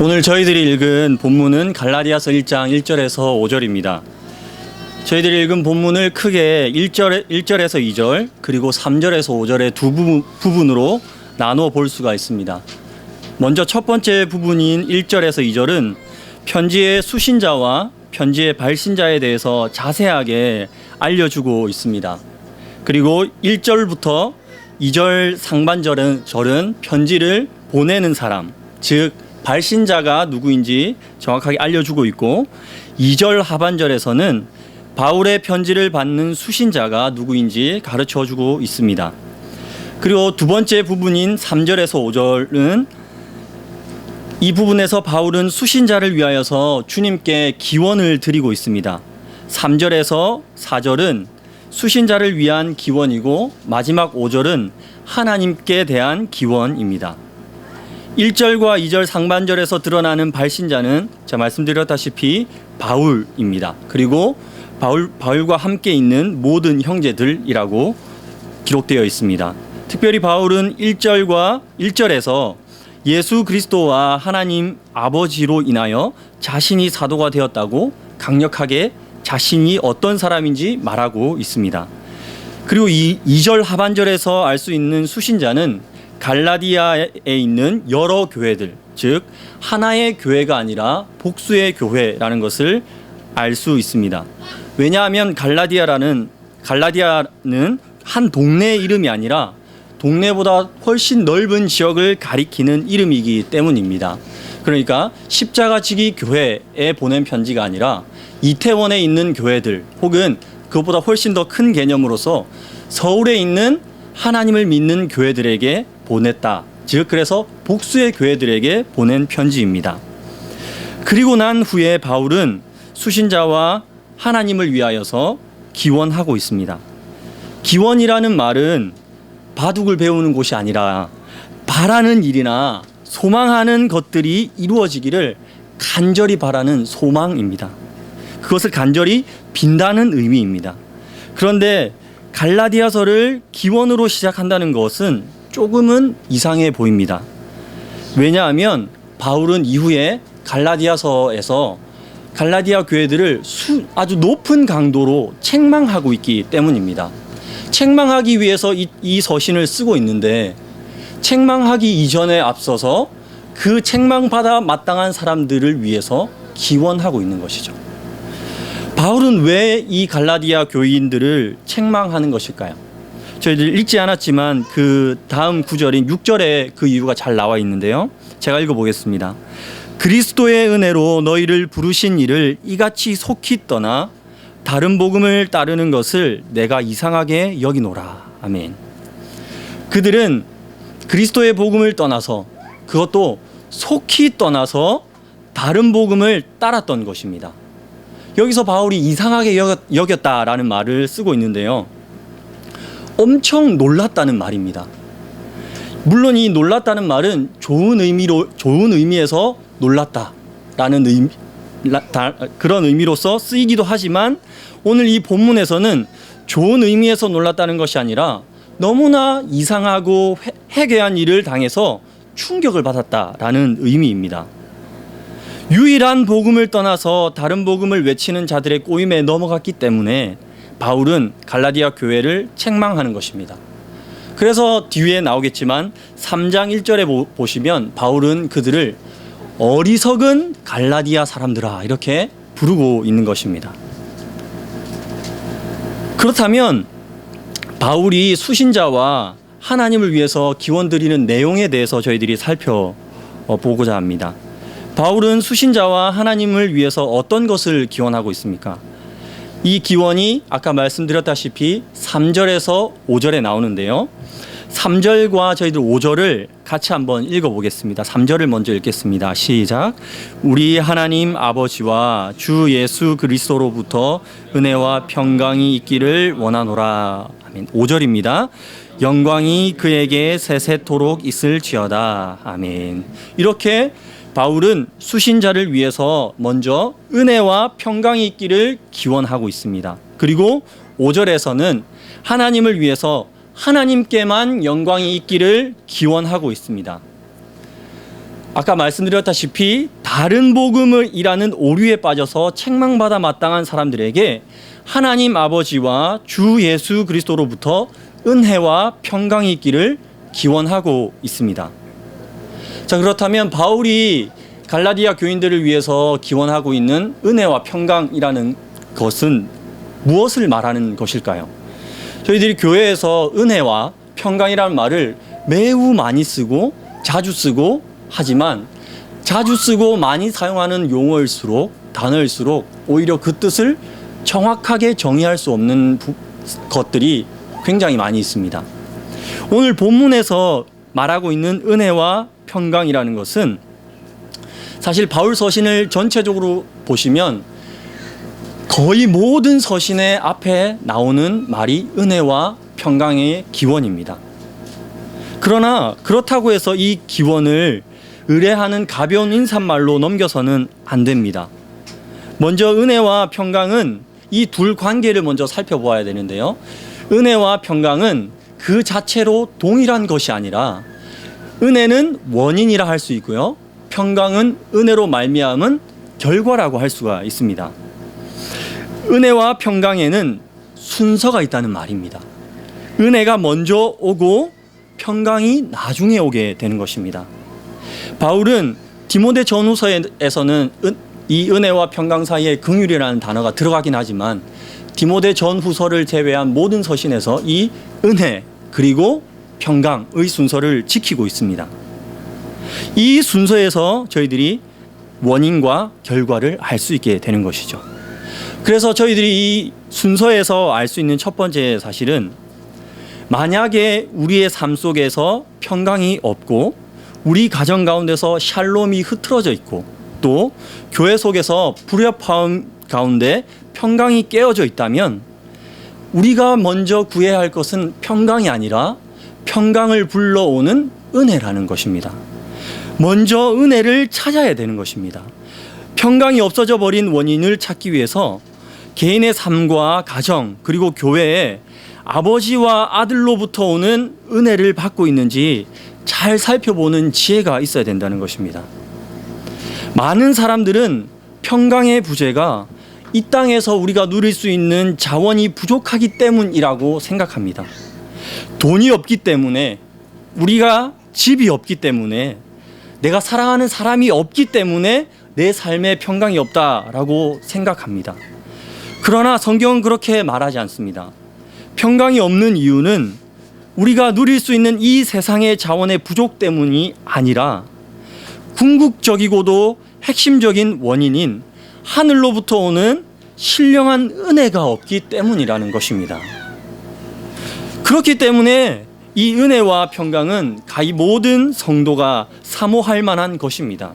오늘 저희들이 읽은 본문은 갈라디아서 1장 1절에서 5절입니다. 저희들이 읽은 본문을 크게 1절에서 2절 그리고 3절에서 5절의 두 부분으로 나누어 볼 수가 있습니다. 먼저 첫 번째 부분인 1절에서 2절은 편지의 수신자와 편지의 발신자에 대해서 자세하게 알려주고 있습니다. 그리고 1절부터 2절 상반절은 편지를 보내는 사람, 즉 발신자가 누구인지 정확하게 알려주고 있고, 2절 하반절에서는 바울의 편지를 받는 수신자가 누구인지 가르쳐주고 있습니다. 그리고 두 번째 부분인 3절에서 5절은 이 부분에서 바울은 수신자를 위하여서 주님께 기원을 드리고 있습니다. 3절에서 4절은 수신자를 위한 기원이고, 마지막 5절은 하나님께 대한 기원입니다. 1절과 2절 상반절에서 드러나는 발신자는 제가 말씀드렸다시피 바울입니다. 그리고 바울과 함께 있는 모든 형제들이라고 기록되어 있습니다. 특별히 바울은 1절에서 예수 그리스도와 하나님 아버지로 인하여 자신이 사도가 되었다고 강력하게 자신이 어떤 사람인지 말하고 있습니다. 그리고 2절 하반절에서 알 수 있는 수신자는 갈라디아에 있는 여러 교회들, 즉 하나의 교회가 아니라 복수의 교회라는 것을 알 수 있습니다. 왜냐하면 갈라디아는 한 동네의 이름이 아니라 동네보다 훨씬 넓은 지역을 가리키는 이름이기 때문입니다. 그러니까 십자가 지기 교회에 보낸 편지가 아니라 이태원에 있는 교회들, 혹은 그것보다 훨씬 더 큰 개념으로서 서울에 있는 하나님을 믿는 교회들에게 보냈다. 즉 그래서 복수의 교회들에게 보낸 편지입니다. 그리고 난 후에 바울은 수신자와 하나님을 위하여서 기원하고 있습니다. 기원이라는 말은 바둑을 배우는 곳이 아니라 바라는 일이나 소망하는 것들이 이루어지기를 간절히 바라는 소망입니다. 그것을 간절히 빈다는 의미입니다. 그런데 갈라디아서를 기원으로 시작한다는 것은 조금은 이상해 보입니다. 왜냐하면 바울은 이후에 갈라디아서에서 갈라디아 교회들을 아주 높은 강도로 책망하고 있기 때문입니다. 책망하기 위해서 이 서신을 쓰고 있는데, 책망하기 이전에 앞서서 그 책망받아 마땅한 사람들을 위해서 기원하고 있는 것이죠. 바울은 왜 이 갈라디아 교인들을 책망하는 것일까요? 저희들 읽지 않았지만 그 다음 구절인 6절에 그 이유가 잘 나와 있는데요. 제가 읽어보겠습니다. 그리스도의 은혜로 너희를 부르신 이를 이같이 속히 떠나 다른 복음을 따르는 것을 내가 이상하게 여기노라. 아멘. 그들은 그리스도의 복음을 떠나서, 그것도 속히 떠나서 다른 복음을 따랐던 것입니다. 여기서 바울이 이상하게 여겼다라는 말을 쓰고 있는데요. 엄청 놀랐다는 말입니다. 물론 이 놀랐다는 말은 좋은 의미에서 놀랐다라는 그런 의미로서 쓰이기도 하지만, 오늘 이 본문에서는 좋은 의미에서 놀랐다는 것이 아니라 너무나 이상하고 해괴한 일을 당해서 충격을 받았다라는 의미입니다. 유일한 복음을 떠나서 다른 복음을 외치는 자들의 꼬임에 넘어갔기 때문에 바울은 갈라디아 교회를 책망하는 것입니다. 그래서 뒤에 나오겠지만 3장 1절에 보시면 바울은 그들을 어리석은 갈라디아 사람들아 이렇게 부르고 있는 것입니다. 그렇다면 바울이 수신자와 하나님을 위해서 기원드리는 내용에 대해서 저희들이 살펴보고자 합니다. 바울은 수신자와 하나님을 위해서 어떤 것을 기원하고 있습니까? 이 기원이 아까 말씀드렸다시피 3절에서 5절에 나오는데요. 3절과 저희들 5절을 같이 한번 읽어보겠습니다. 3절을 먼저 읽겠습니다. 시작. 우리 하나님 아버지와 주 예수 그리스도로부터 은혜와 평강이 있기를 원하노라. 아멘. 5절입니다. 영광이 그에게 세세토록 있을지어다. 아멘. 이렇게 바울은 수신자를 위해서 먼저 은혜와 평강이 있기를 기원하고 있습니다. 그리고 5절에서는 하나님을 위해서 하나님께만 영광이 있기를 기원하고 있습니다. 아까 말씀드렸다시피 다른 복음을 일하는 오류에 빠져서 책망받아 마땅한 사람들에게 하나님 아버지와 주 예수 그리스도로부터 은혜와 평강이 있기를 기원하고 있습니다. 자, 그렇다면 바울이 갈라디아 교인들을 위해서 기원하고 있는 은혜와 평강이라는 것은 무엇을 말하는 것일까요? 저희들이 교회에서 은혜와 평강이라는 말을 매우 많이 쓰고 자주 쓰고 하지만 자주 쓰고 많이 사용하는 용어일수록 단어일수록 오히려 그 뜻을 정확하게 정의할 수 없는 것들이 굉장히 많이 있습니다. 오늘 본문에서 말하고 있는 은혜와 평강이라는 것은 사실 바울 서신을 전체적으로 보시면 거의 모든 서신의 앞에 나오는 말이 은혜와 평강의 기원입니다. 그러나 그렇다고 해서 이 기원을 의뢰하는 가벼운 인사말로 넘겨서는 안 됩니다. 먼저 은혜와 평강은 이 둘 관계를 먼저 살펴보아야 되는데요. 은혜와 평강은 그 자체로 동일한 것이 아니라 은혜는 원인이라 할 수 있고요. 평강은 은혜로 말미암은 결과라고 할 수가 있습니다. 은혜와 평강에는 순서가 있다는 말입니다. 은혜가 먼저 오고 평강이 나중에 오게 되는 것입니다. 바울은 디모데 전후서에서는 이 은혜와 평강 사이에 긍휼이라는 단어가 들어가긴 하지만 디모데 전후서를 제외한 모든 서신에서 이 은혜 그리고 평강의 순서를 지키고 있습니다. 이 순서에서 저희들이 원인과 결과를 알 수 있게 되는 것이죠. 그래서 저희들이 이 순서에서 알 수 있는 첫 번째 사실은 만약에 우리의 삶 속에서 평강이 없고 우리 가정 가운데서 샬롬이 흐트러져 있고 또 교회 속에서 불협화음 가운데 평강이 깨어져 있다면 우리가 먼저 구해야 할 것은 평강이 아니라 평강을 불러오는 은혜라는 것입니다. 먼저 은혜를 찾아야 되는 것입니다. 평강이 없어져 버린 원인을 찾기 위해서 개인의 삶과 가정 그리고 교회에 아버지와 아들로부터 오는 은혜를 받고 있는지 잘 살펴보는 지혜가 있어야 된다는 것입니다. 많은 사람들은 평강의 부재가 이 땅에서 우리가 누릴 수 있는 자원이 부족하기 때문이라고 생각합니다. 돈이 없기 때문에, 우리가 집이 없기 때문에, 내가 사랑하는 사람이 없기 때문에 내 삶에 평강이 없다라고 생각합니다. 그러나 성경은 그렇게 말하지 않습니다. 평강이 없는 이유는 우리가 누릴 수 있는 이 세상의 자원의 부족 때문이 아니라 궁극적이고도 핵심적인 원인인 하늘로부터 오는 신령한 은혜가 없기 때문이라는 것입니다. 그렇기 때문에 이 은혜와 평강은 가히 모든 성도가 사모할 만한 것입니다.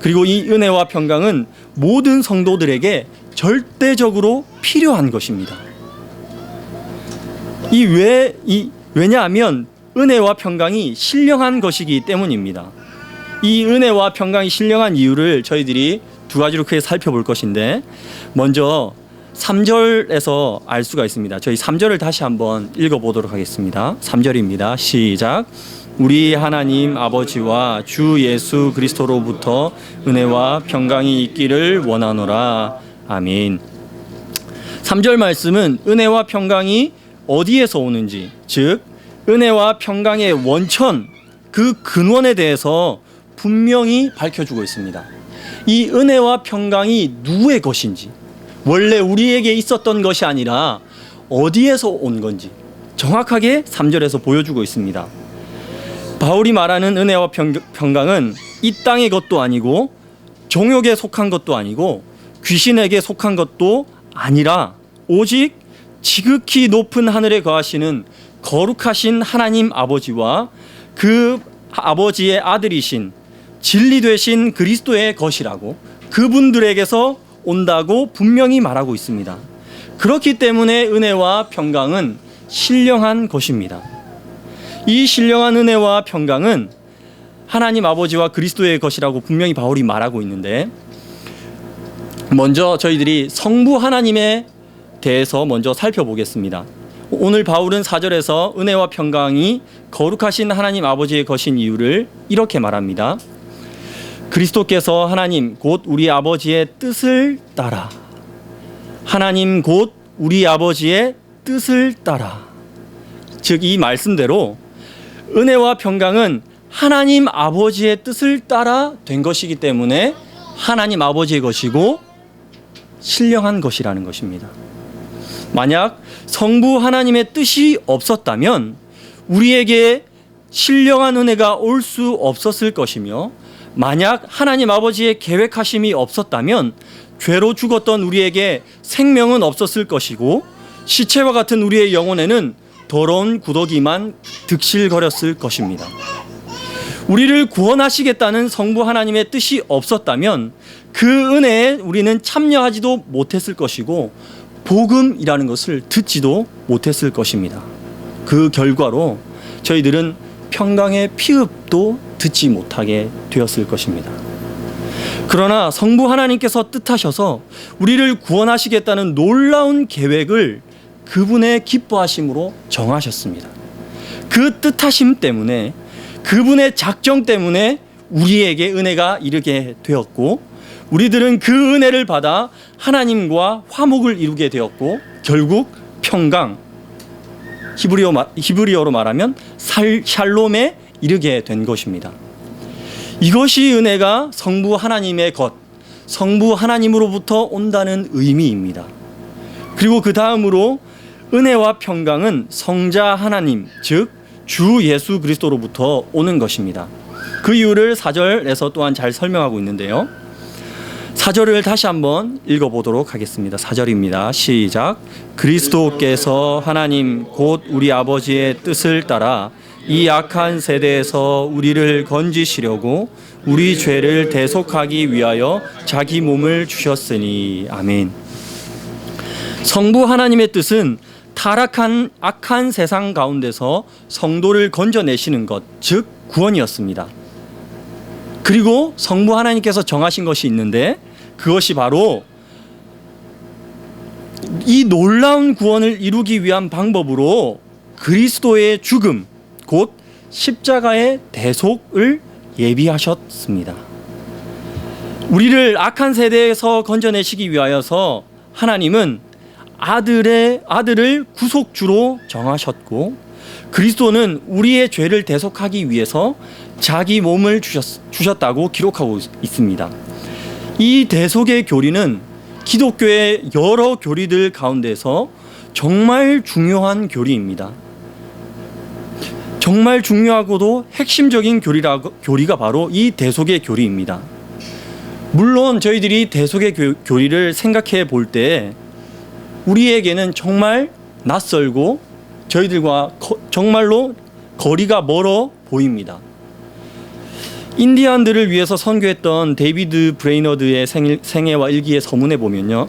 그리고 이 은혜와 평강은 모든 성도들에게 절대적으로 필요한 것입니다. 왜냐하면 은혜와 평강이 신령한 것이기 때문입니다. 이 은혜와 평강이 신령한 이유를 저희들이 두 가지로 크게 살펴볼 것인데, 먼저 3절에서 알 수가 있습니다. 저희 3절을 다시 한번 읽어보도록 하겠습니다. 3절입니다. 시작. 우리 하나님 아버지와 주 예수 그리스도로부터 은혜와 평강이 있기를 원하노라. 아멘. 3절 말씀은 은혜와 평강이 어디에서 오는지, 즉 은혜와 평강의 원천, 그 근원에 대해서 분명히 밝혀주고 있습니다. 이 은혜와 평강이 누구의 것인지, 원래 우리에게 있었던 것이 아니라 어디에서 온 건지 정확하게 3절에서 보여주고 있습니다. 바울이 말하는 은혜와 평강은 이 땅의 것도 아니고 종욕에 속한 것도 아니고 귀신에게 속한 것도 아니라 오직 지극히 높은 하늘에 거하시는 거룩하신 하나님 아버지와 그 아버지의 아들이신 진리 되신 그리스도의 것이라고, 그분들에게서 온다고 분명히 말하고 있습니다. 그렇기 때문에 은혜와 평강은 신령한 것입니다. 이 신령한 은혜와 평강은 하나님 아버지와 그리스도의 것이라고 분명히 바울이 말하고 있는데, 먼저 저희들이 성부 하나님에 대해서 먼저 살펴보겠습니다. 오늘 바울은 4절에서 은혜와 평강이 거룩하신 하나님 아버지의 것인 이유를 이렇게 말합니다. 그리스도께서 하나님 곧 우리 아버지의 뜻을 따라, 하나님 곧 우리 아버지의 뜻을 따라. 즉 이 말씀대로 은혜와 평강은 하나님 아버지의 뜻을 따라 된 것이기 때문에 하나님 아버지의 것이고 신령한 것이라는 것입니다. 만약 성부 하나님의 뜻이 없었다면 우리에게 신령한 은혜가 올 수 없었을 것이며, 만약 하나님 아버지의 계획하심이 없었다면 죄로 죽었던 우리에게 생명은 없었을 것이고, 시체와 같은 우리의 영혼에는 더러운 구더기만 득실거렸을 것입니다. 우리를 구원하시겠다는 성부 하나님의 뜻이 없었다면 그 은혜에 우리는 참여하지도 못했을 것이고 복음이라는 것을 듣지도 못했을 것입니다. 그 결과로 저희들은 평강의 피읍도 듣지 못하게 되었을 것입니다. 그러나 성부 하나님께서 뜻하셔서 우리를 구원하시겠다는 놀라운 계획을 그분의 기뻐하심으로 정하셨습니다. 그 뜻하심 때문에, 그분의 작정 때문에 우리에게 은혜가 이르게 되었고, 우리들은 그 은혜를 받아 하나님과 화목을 이루게 되었고, 결국 평강, 히브리어로 말하면 샬롬에 이르게 된 것입니다. 이것이 은혜가 성부 하나님의 것, 성부 하나님으로부터 온다는 의미입니다. 그리고 그 다음으로 은혜와 평강은 성자 하나님, 즉 주 예수 그리스도로부터 오는 것입니다. 그 이유를 4절에서 또한 잘 설명하고 있는데요. 4절을 다시 한번 읽어보도록 하겠습니다. 4절입니다. 시작. 그리스도께서 하나님 곧 우리 아버지의 뜻을 따라 이 악한 세대에서 우리를 건지시려고 우리 죄를 대속하기 위하여 자기 몸을 주셨으니. 아멘. 성부 하나님의 뜻은 타락한 악한 세상 가운데서 성도를 건져내시는 것, 즉 구원이었습니다. 그리고 성부 하나님께서 정하신 것이 있는데, 그것이 바로 이 놀라운 구원을 이루기 위한 방법으로 그리스도의 죽음, 곧 십자가의 대속을 예비하셨습니다. 우리를 악한 세대에서 건져내시기 위하여서 하나님은 아들을 구속주로 정하셨고, 그리스도는 우리의 죄를 대속하기 위해서 자기 몸을 주셨다고 기록하고 있습니다. 이 대속의 교리는 기독교의 여러 교리들 가운데서 정말 중요한 교리입니다. 정말 중요하고도 핵심적인 교리가 바로 이 대속의 교리입니다. 물론 저희들이 대속의 교리를 생각해 볼 때 우리에게는 정말 낯설고 저희들과 정말로 거리가 멀어 보입니다. 인디안들을 위해서 선교했던 데이비드 브레이너드의 생애와 일기의 서문에 보면요,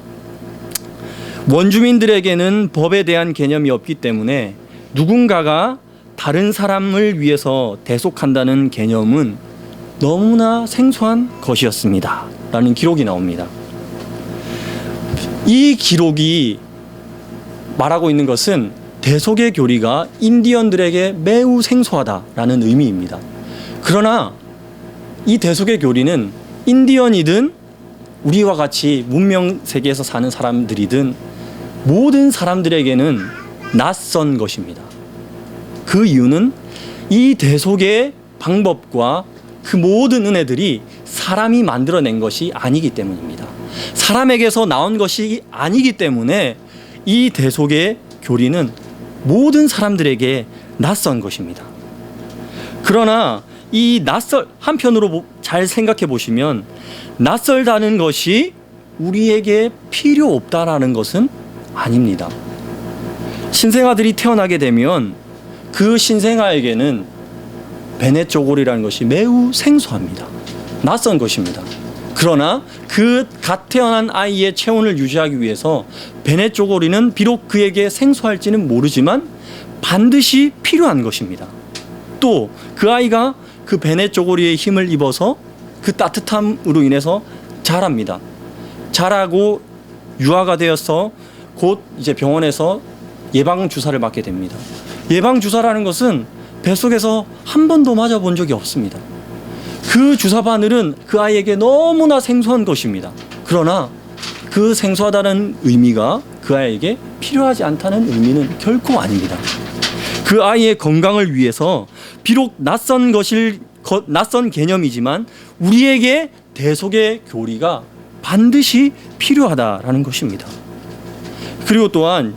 원주민들에게는 법에 대한 개념이 없기 때문에 누군가가 다른 사람을 위해서 대속한다는 개념은 너무나 생소한 것이었습니다 라는 기록이 나옵니다. 이 기록이 말하고 있는 것은 대속의 교리가 인디언들에게 매우 생소하다라는 의미입니다. 그러나 이 대속의 교리는 인디언이든 우리와 같이 문명 세계에서 사는 사람들이든 모든 사람들에게는 낯선 것입니다. 그 이유는 이 대속의 방법과 그 모든 은혜들이 사람이 만들어낸 것이 아니기 때문입니다. 사람에게서 나온 것이 아니기 때문에 이 대속의 교리는 모든 사람들에게 낯선 것입니다. 그러나 이 한편으로 잘 생각해 보시면 낯설다는 것이 우리에게 필요 없다라는 것은 아닙니다. 신생아들이 태어나게 되면 그 신생아에게는 베네 쪼고리라는 것이 매우 생소합니다. 낯선 것입니다. 그러나 그 갓 태어난 아이의 체온을 유지하기 위해서 베네 쪼고리는 비록 그에게 생소할지는 모르지만 반드시 필요한 것입니다. 또 그 아이가 그 베네 쪼고리의 힘을 입어서 그 따뜻함으로 인해서 자랍니다. 자라고 유아가 되어서 곧 이제 병원에서 예방 주사를 맞게 됩니다. 예방 주사라는 것은 뱃속에서 한 번도 맞아본 적이 없습니다. 그 주사 바늘은 그 아이에게 너무나 생소한 것입니다. 그러나 그 생소하다는 의미가 그 아이에게 필요하지 않다는 의미는 결코 아닙니다. 그 아이의 건강을 위해서 비록 낯선 개념이지만 우리에게 대속의 교리가 반드시 필요하다라는 것입니다. 그리고 또한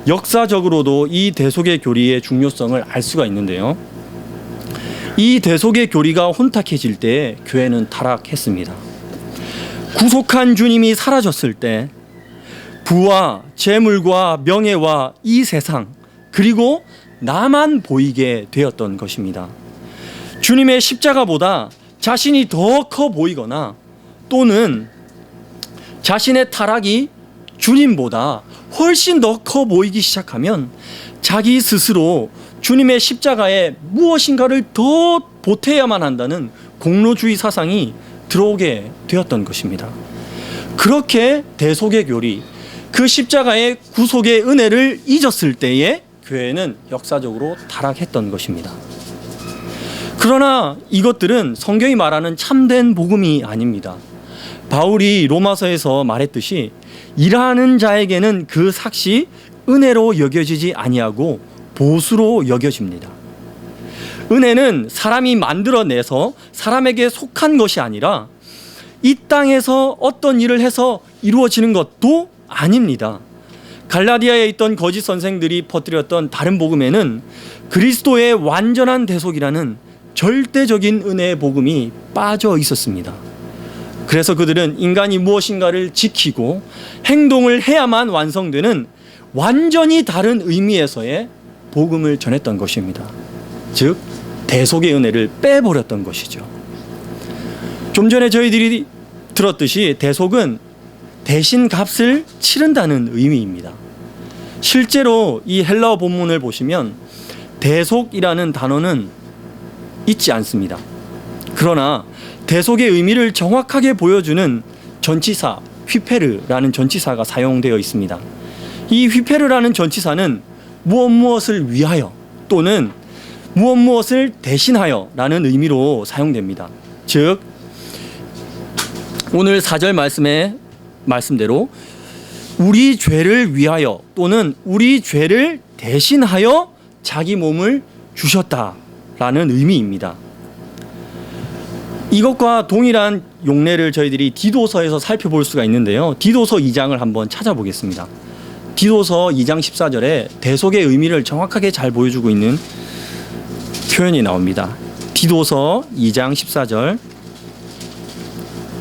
역사적으로도 이 대속의 교리의 중요성을 알 수가 있는데요. 이 대속의 교리가 혼탁해질 때 교회는 타락했습니다. 구속한 주님이 사라졌을 때 부와 재물과 명예와 이 세상 그리고 나만 보이게 되었던 것입니다. 주님의 십자가보다 자신이 더 커 보이거나 또는 자신의 타락이 주님보다 훨씬 더 커 보이기 시작하면 자기 스스로 주님의 십자가에 무엇인가를 더 보태야만 한다는 공로주의 사상이 들어오게 되었던 것입니다. 그렇게 대속의 교리, 그 십자가의 구속의 은혜를 잊었을 때에 교회는 역사적으로 타락했던 것입니다. 그러나 이것들은 성경이 말하는 참된 복음이 아닙니다. 바울이 로마서에서 말했듯이 일하는 자에게는 그 삭시 은혜로 여겨지지 아니하고 보수로 여겨집니다. 은혜는 사람이 만들어내서 사람에게 속한 것이 아니라 이 땅에서 어떤 일을 해서 이루어지는 것도 아닙니다. 갈라디아에 있던 거짓 선생들이 퍼뜨렸던 다른 복음에는 그리스도의 완전한 대속이라는 절대적인 은혜의 복음이 빠져 있었습니다. 그래서 그들은 인간이 무엇인가를 지키고 행동을 해야만 완성되는 완전히 다른 의미에서의 복음을 전했던 것입니다. 즉 대속의 은혜를 빼버렸던 것이죠. 좀 전에 저희들이 들었듯이 대속은 대신 값을 치른다는 의미입니다. 실제로 이 헬라어 본문을 보시면 대속이라는 단어는 있지 않습니다. 그러나 대속의 의미를 정확하게 보여주는 전치사 휘페르라는 전치사가 사용되어 있습니다. 이 휘페르라는 전치사는 무엇을 위하여 또는 무엇을 대신하여 라는 의미로 사용됩니다. 즉 오늘 4절 말씀대로 우리 죄를 위하여 또는 우리 죄를 대신하여 자기 몸을 주셨다라는 의미입니다. 이것과 동일한 용례를 저희들이 디도서에서 살펴볼 수가 있는데요. 디도서 2장을 한번 찾아보겠습니다. 디도서 2장 14절에 대속의 의미를 정확하게 잘 보여주고 있는 표현이 나옵니다. 디도서 2장 14절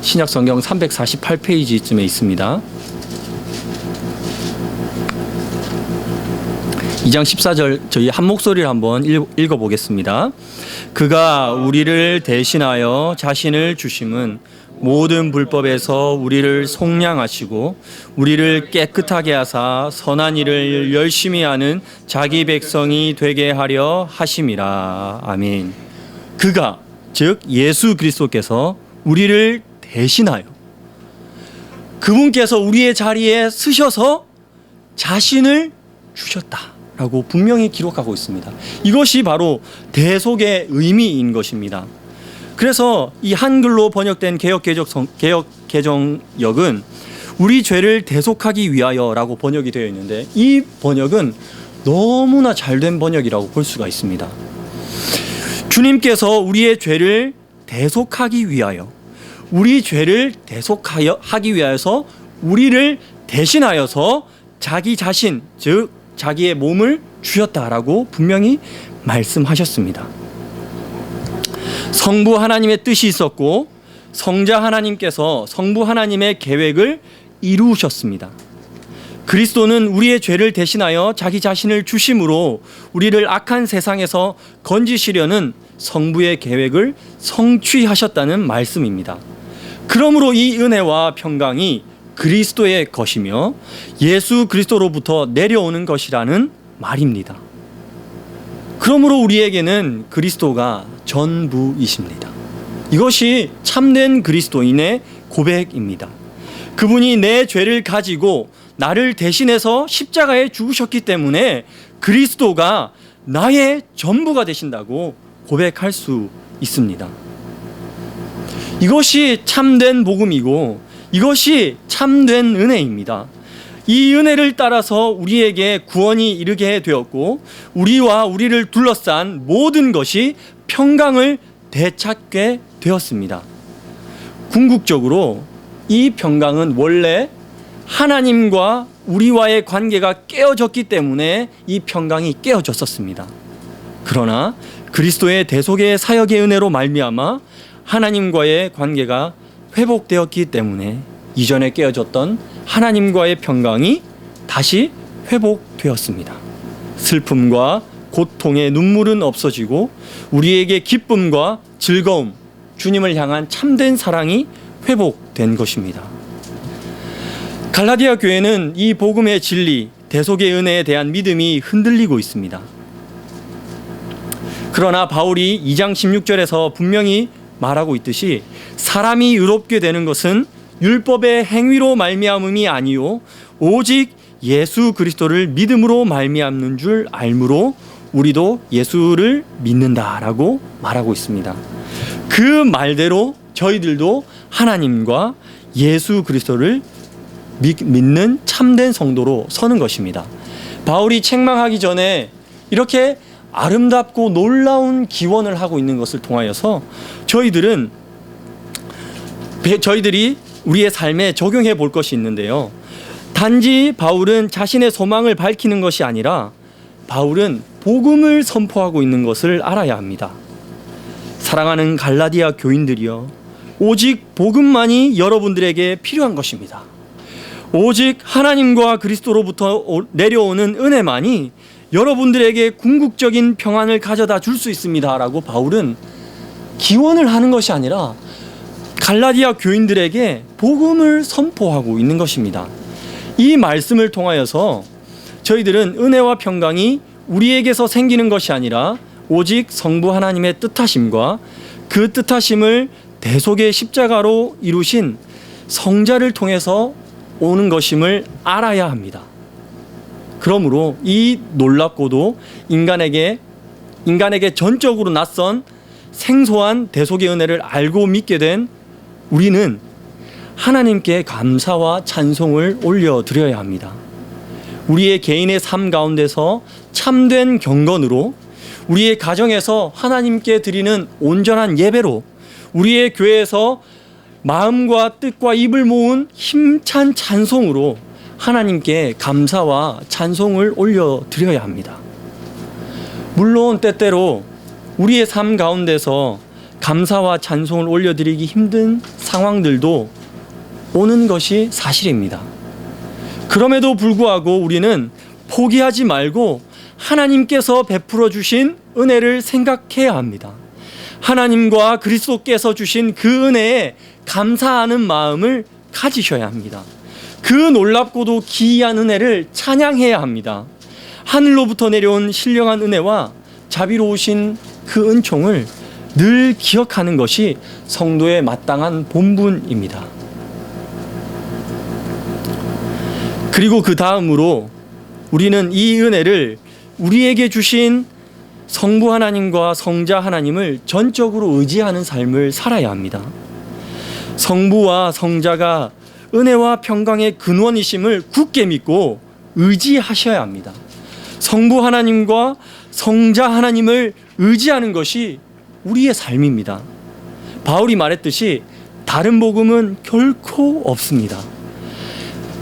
신약성경 348페이지쯤에 있습니다. 2장 14절 저희 한 목소리를 한번 읽어보겠습니다. 그가 우리를 대신하여 자신을 주심은 모든 불법에서 우리를 속량하시고 우리를 깨끗하게 하사 선한 일을 열심히 하는 자기 백성이 되게 하려 하심이라. 아멘. 그가 즉 예수 그리스도께서 우리를 대신하여 그분께서 우리의 자리에 서셔서 자신을 주셨다라고 분명히 기록하고 있습니다. 이것이 바로 대속의 의미인 것입니다. 그래서 이 한글로 번역된 개역개정역은 우리 죄를 대속하기 위하여라고 번역이 되어 있는데 이 번역은 너무나 잘된 번역이라고 볼 수가 있습니다. 주님께서 우리의 죄를 대속하기 위하여 우리 죄를 대속하기 위하여서 우리를 대신하여서 자기 자신 즉 자기의 몸을 주셨다라고 분명히 말씀하셨습니다. 성부 하나님의 뜻이 있었고 성자 하나님께서 성부 하나님의 계획을 이루셨습니다. 그리스도는 우리의 죄를 대신하여 자기 자신을 주심으로 우리를 악한 세상에서 건지시려는 성부의 계획을 성취하셨다는 말씀입니다. 그러므로 이 은혜와 평강이 그리스도의 것이며 예수 그리스도로부터 내려오는 것이라는 말입니다. 그러므로 우리에게는 그리스도가 전부이십니다. 이것이 참된 그리스도인의 고백입니다. 그분이 내 죄를 가지고 나를 대신해서 십자가에 죽으셨기 때문에 그리스도가 나의 전부가 되신다고 고백할 수 있습니다. 이것이 참된 복음이고 이것이 참된 은혜입니다. 이 은혜를 따라서 우리에게 구원이 이르게 되었고 우리와 우리를 둘러싼 모든 것이 평강을 되찾게 되었습니다. 궁극적으로 이 평강은 원래 하나님과 우리와의 관계가 깨어졌기 때문에 이 평강이 깨어졌었습니다. 그러나 그리스도의 대속의 사역의 은혜로 말미암아 하나님과의 관계가 회복되었기 때문에 이전에 깨어졌던 하나님과의 평강이 다시 회복되었습니다. 슬픔과 고통의 눈물은 없어지고 우리에게 기쁨과 즐거움, 주님을 향한 참된 사랑이 회복된 것입니다. 갈라디아 교회는 이 복음의 진리, 대속의 은혜에 대한 믿음이 흔들리고 있습니다. 그러나 바울이 2장 16절에서 분명히 말하고 있듯이 사람이 의롭게 되는 것은 율법의 행위로 말미암음이 아니요 오직 예수 그리스도를 믿음으로 말미암는 줄 알므로 우리도 예수를 믿는다라고 말하고 있습니다. 그 말대로 저희들도 하나님과 예수 그리스도를 믿는 참된 성도로 서는 것입니다. 바울이 책망하기 전에 이렇게 아름답고 놀라운 기원을 하고 있는 것을 통하여서 저희들이 우리의 삶에 적용해 볼 것이 있는데요. 단지 바울은 자신의 소망을 밝히는 것이 아니라 바울은 복음을 선포하고 있는 것을 알아야 합니다. 사랑하는 갈라디아 교인들이여, 오직 복음만이 여러분들에게 필요한 것입니다. 오직 하나님과 그리스도로부터 내려오는 은혜만이 여러분들에게 궁극적인 평안을 가져다 줄 수 있습니다 라고 바울은 기원을 하는 것이 아니라 갈라디아 교인들에게 복음을 선포하고 있는 것입니다. 이 말씀을 통하여서 저희들은 은혜와 평강이 우리에게서 생기는 것이 아니라 오직 성부 하나님의 뜻하심과 그 뜻하심을 대속의 십자가로 이루신 성자를 통해서 오는 것임을 알아야 합니다. 그러므로 이 놀랍고도 인간에게 전적으로 낯선 생소한 대속의 은혜를 알고 믿게 된 우리는 하나님께 감사와 찬송을 올려드려야 합니다. 우리의 개인의 삶 가운데서 참된 경건으로, 우리의 가정에서 하나님께 드리는 온전한 예배로, 우리의 교회에서 마음과 뜻과 입을 모은 힘찬 찬송으로 하나님께 감사와 찬송을 올려드려야 합니다. 물론 때때로 우리의 삶 가운데서 감사와 찬송을 올려드리기 힘든 상황들도 오는 것이 사실입니다. 그럼에도 불구하고 우리는 포기하지 말고 하나님께서 베풀어 주신 은혜를 생각해야 합니다. 하나님과 그리스도께서 주신 그 은혜에 감사하는 마음을 가지셔야 합니다. 그 놀랍고도 기이한 은혜를 찬양해야 합니다. 하늘로부터 내려온 신령한 은혜와 자비로우신 그 은총을 늘 기억하는 것이 성도의 마땅한 본분입니다. 그리고 그 다음으로 우리는 이 은혜를 우리에게 주신 성부 하나님과 성자 하나님을 전적으로 의지하는 삶을 살아야 합니다. 성부와 성자가 은혜와 평강의 근원이심을 굳게 믿고 의지하셔야 합니다. 성부 하나님과 성자 하나님을 의지하는 것이 우리의 삶입니다. 바울이 말했듯이 다른 복음은 결코 없습니다.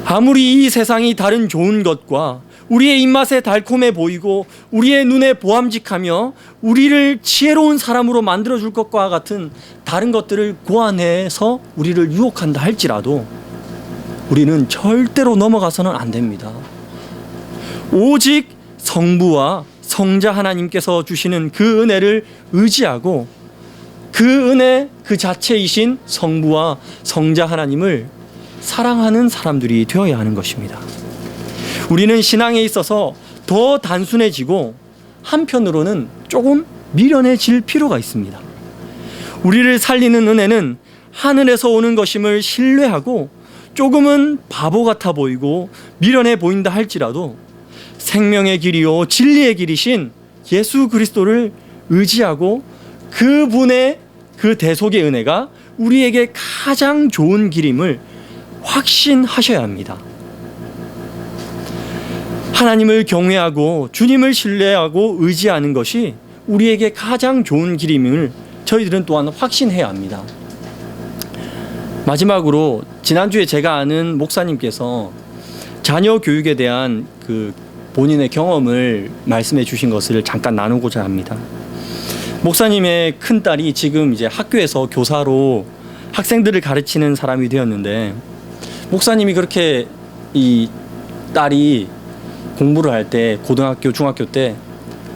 아무리 이 세상이 다른 좋은 것과 우리의 입맛에 달콤해 보이고 우리의 눈에 보암직하며 우리를 지혜로운 사람으로 만들어줄 것과 같은 다른 것들을 고안해서 우리를 유혹한다 할지라도 우리는 절대로 넘어가서는 안 됩니다. 오직 성부와 성자 하나님께서 주시는 그 은혜를 의지하고 그 은혜 그 자체이신 성부와 성자 하나님을 사랑하는 사람들이 되어야 하는 것입니다. 우리는 신앙에 있어서 더 단순해지고 한편으로는 조금 미련해질 필요가 있습니다. 우리를 살리는 은혜는 하늘에서 오는 것임을 신뢰하고 조금은 바보 같아 보이고 미련해 보인다 할지라도 생명의 길이요 진리의 길이신 예수 그리스도를 의지하고 그분의 그 대속의 은혜가 우리에게 가장 좋은 길임을 확신하셔야 합니다. 하나님을 경외하고 주님을 신뢰하고 의지하는 것이 우리에게 가장 좋은 길임을 저희들은 또한 확신해야 합니다. 마지막으로 지난주에 제가 아는 목사님께서 자녀 교육에 대한 그 본인의 경험을 말씀해 주신 것을 잠깐 나누고자 합니다. 목사님의 큰딸이 지금 이제 학교에서 교사로 학생들을 가르치는 사람이 되었는데, 목사님이 그렇게 이 딸이 공부를 할 때, 고등학교, 중학교 때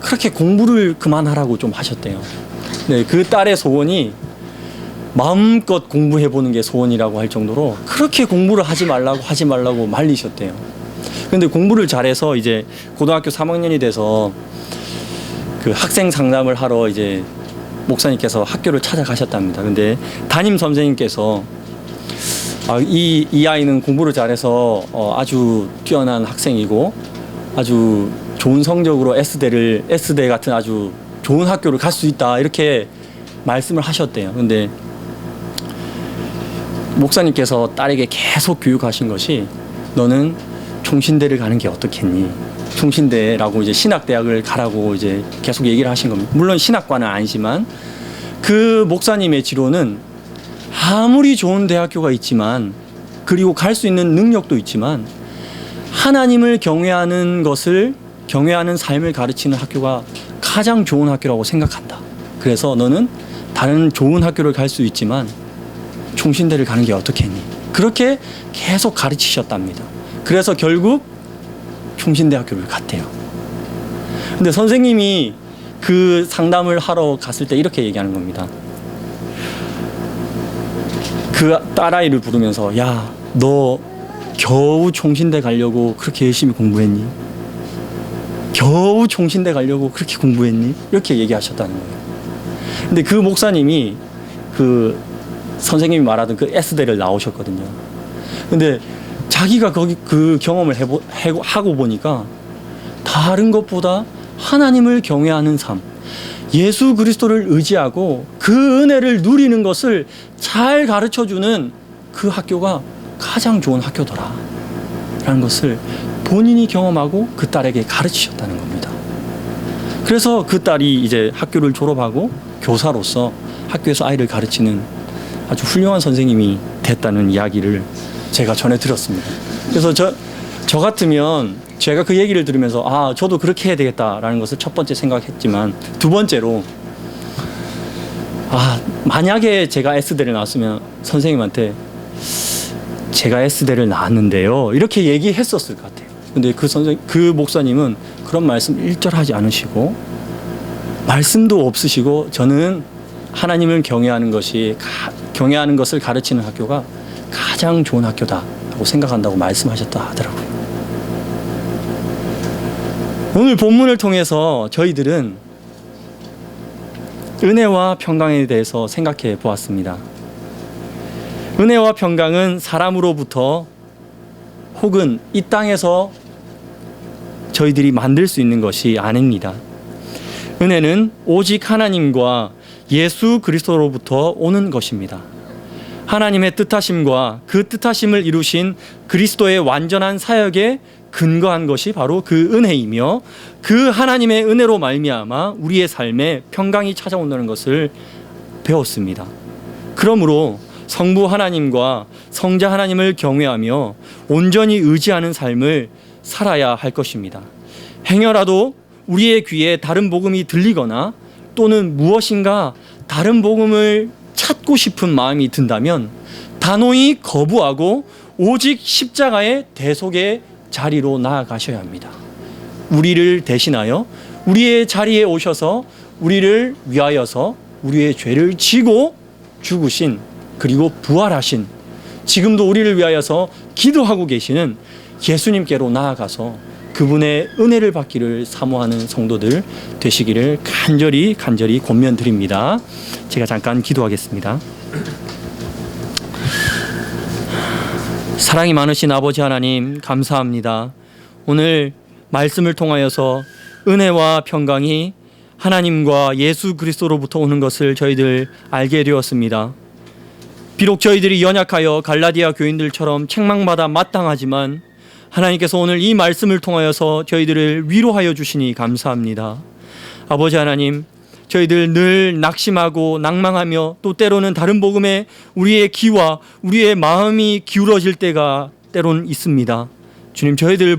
그렇게 공부를 그만하라고 좀 하셨대요. 네, 그 딸의 소원이 마음껏 공부해보는 게 소원이라고 할 정도로 그렇게 공부를 하지 말라고 말리셨대요. 근데 공부를 잘해서 이제 고등학교 3학년이 돼서 그 학생 상담을 하러 이제 목사님께서 학교를 찾아가셨답니다. 근데 담임 선생님께서 이 아이는 공부를 잘해서 아주 뛰어난 학생이고 아주 좋은 성적으로 S대 같은 아주 좋은 학교를 갈 수 있다, 이렇게 말씀을 하셨대요. 근데 목사님께서 딸에게 계속 교육하신 것이, 너는 총신대를 가는 게 어떻겠니? 총신대라고 이제 신학대학을 가라고 이제 계속 얘기를 하신 겁니다. 물론 신학과는 아니지만 그 목사님의 지로는 아무리 좋은 대학교가 있지만, 그리고 갈 수 있는 능력도 있지만, 하나님을 경외하는 삶을 가르치는 학교가 가장 좋은 학교라고 생각한다. 그래서 너는 다른 좋은 학교를 갈 수 있지만 총신대를 가는 게 어떻겠니? 그렇게 계속 가르치셨답니다. 그래서 결국 총신대학교를 갔대요. 근데 선생님이 그 상담을 하러 갔을 때 이렇게 얘기하는 겁니다. 그 딸아이를 부르면서, 야, 너 겨우 총신대 가려고 그렇게 열심히 공부했니? 겨우 총신대 가려고 그렇게 공부했니? 이렇게 얘기하셨다는 거예요. 근데 그 목사님이 그 선생님이 말하던 그 S대를 나오셨거든요. 근데 자기가 거기 그 경험을 하고 보니까 다른 것보다 하나님을 경외하는 삶, 예수 그리스도를 의지하고 그 은혜를 누리는 것을 잘 가르쳐주는 그 학교가 가장 좋은 학교더라 라는 것을 본인이 경험하고 그 딸에게 가르치셨다는 겁니다. 그래서 그 딸이 이제 학교를 졸업하고 교사로서 학교에서 아이를 가르치는 아주 훌륭한 선생님이 됐다는 이야기를 제가 전해 들었습니다. 그래서 저 같으면 제가 그 얘기를 들으면서 저도 그렇게 해야 되겠다라는 것을 첫 번째 생각했지만, 두 번째로 만약에 제가 S대를 나왔으면 선생님한테 제가 S대를 나왔는데요, 이렇게 얘기했었을 것 같아요. 근데 그 목사님은 그런 말씀 일절하지 않으시고 말씀도 없으시고, 저는 하나님을 경외하는 것을 가르치는 학교가 가장 좋은 학교다라고 생각한다고 말씀하셨다 하더라고요. 오늘 본문을 통해서 저희들은 은혜와 평강에 대해서 생각해 보았습니다. 은혜와 평강은 사람으로부터 혹은 이 땅에서 저희들이 만들 수 있는 것이 아닙니다. 은혜는 오직 하나님과 예수 그리스도로부터 오는 것입니다. 하나님의 뜻하심과 그 뜻하심을 이루신 그리스도의 완전한 사역에 근거한 것이 바로 그 은혜이며, 그 하나님의 은혜로 말미암아 우리의 삶에 평강이 찾아온다는 것을 배웠습니다. 그러므로 성부 하나님과 성자 하나님을 경외하며 온전히 의지하는 삶을 살아야 할 것입니다. 행여라도 우리의 귀에 다른 복음이 들리거나 또는 무엇인가 다른 복음을 찾고 싶은 마음이 든다면 단호히 거부하고 오직 십자가의 대속의 자리로 나아가셔야 합니다. 우리를 대신하여 우리의 자리에 오셔서 우리를 위하여서 우리의 죄를 지고 죽으신, 그리고 부활하신, 지금도 우리를 위하여서 기도하고 계시는 예수님께로 나아가서 그분의 은혜를 받기를 사모하는 성도들 되시기를 간절히 권면드립니다. 제가 잠깐 기도하겠습니다. 사랑이 많으신 아버지 하나님, 감사합니다. 오늘 말씀을 통하여서 은혜와 평강이 하나님과 예수 그리스도로부터 오는 것을 저희들 알게 되었습니다. 비록 저희들이 연약하여 갈라디아 교인들처럼 책망받아 마땅하지만 하나님께서 오늘 이 말씀을 통하여서 저희들을 위로하여 주시니 감사합니다. 아버지 하나님, 저희들 늘 낙심하고 낭망하며 또 때로는 다른 복음에 우리의 귀와 우리의 마음이 기울어질 때가 때론 있습니다. 주님, 저희들